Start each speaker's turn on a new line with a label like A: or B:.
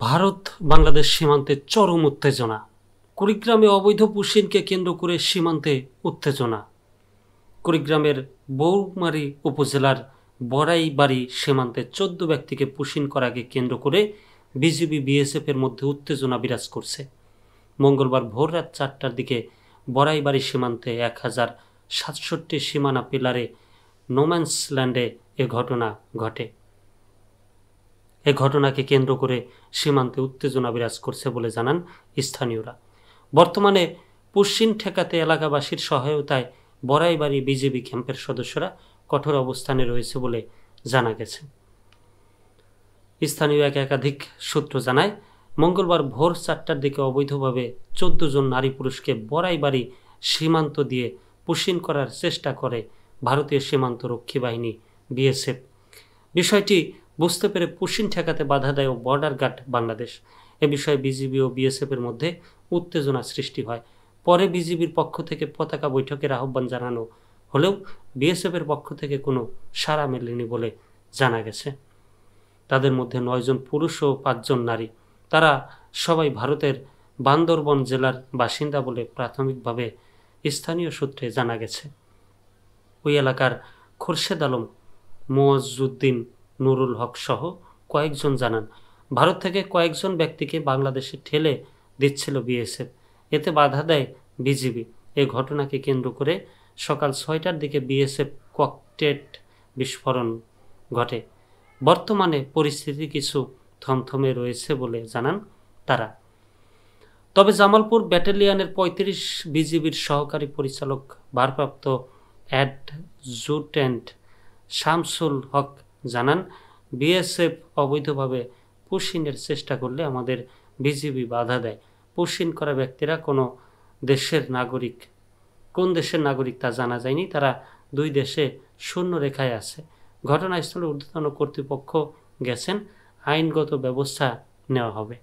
A: ভারত বাংলাদেশ সীমান্তে চরম উত্তেজনা। কুড়িগ্রামে অবৈধ পুশিনকে কেন্দ্র করে সীমান্তে উত্তেজনা। কুড়িগ্রামের বৌমারী উপজেলার বড়াইবাড়ি সীমান্তে ১৪ ব্যক্তিকে পুশিন করাকে কেন্দ্র করে বিজিবি বিএসএফের মধ্যে উত্তেজনা বিরাজ করছে। মঙ্গলবার ভোর রাত ৪টার দিকে বড়াইবাড়ি সীমান্তে ১,০৬৭ সীমানা পিলারে নোম্যান্স ল্যান্ডে এ ঘটনা ঘটে। এ ঘটনাকে কেন্দ্র করে সীমান্তে উত্তেজনা বিরাজ করছে বলে জানান স্থানীয়রা। বর্তমানে পুশিন ঠেকাতে এলাকাবাসীর সহায়তায় বড়াইবাড়ি বিজিবি ক্যাম্পের সদস্যরা কঠোর অবস্থানে রয়েছে বলে জানা গেছে। স্থানীয় একাধিক সূত্র জানায়, মঙ্গলবার ভোর ৪টার দিকে অবৈধভাবে ১৪ জন নারী পুরুষকে বড়াইবাড়ি সীমান্ত দিয়ে পুশিন করার চেষ্টা করে ভারতীয় সীমান্ত রক্ষী বাহিনী বিএসএফ। বিষয়টি বুঝতে পেরে পুশিন ঠেকাতে বাধা দেয় বর্ডার গার্ড বাংলাদেশ। এ বিষয়ে বিজিবি ও বিএসএফের মধ্যে উত্তেজনা সৃষ্টি হয়। পরে বিজিবির পক্ষ থেকে পতাকা বৈঠকের আহ্বান জানানো হলেও বিএসএফের পক্ষ থেকে কোনো সাড়া মেলেনি বলে জানা গেছে। তাদের মধ্যে ৯ জন পুরুষ ও ৫ জন নারী। তারা সবাই ভারতের বান্দরবন জেলার বাসিন্দা বলে প্রাথমিকভাবে স্থানীয় সূত্রে জানা গেছে। ওই এলাকার খোরশেদ আলম, মোয়াজ্জুদ্দিন, নুরুল হক সহ কয়েকজন জানান, ভারত থেকে কয়েকজন ব্যক্তিকে বাংলাদেশে ঠেলে দিচ্ছিল বিএসএফ। এতে বাধা দেয় বিজিবি। এ ঘটনাকে কেন্দ্র করে সকাল ৬টার দিকে বিএসএফ ককটেল বিস্ফোরণ ঘটে। বর্তমানে পরিস্থিতি কিছু থমথমে রয়েছে বলে জানান তারা। তবে জামালপুর ব্যাটালিয়নের ৩৫ বিজিবির সহকারী পরিচালক ভারপ্রাপ্ত অ্যাডজুটেন্ট শামসুল হক জানান, বিএসএফ অবৈধভাবে পুশিনের চেষ্টা করলে আমাদের বিজিবি বাধা দেয়। পুশিন করা ব্যক্তিরা কোন দেশের নাগরিক তা জানা যায়নি। তারা ২ দেশে শূন্য রেখায় আছে। ঘটনাস্থলে ঊর্ধ্বতন কর্তৃপক্ষ গেছেন, আইনগত ব্যবস্থা নেওয়া হবে।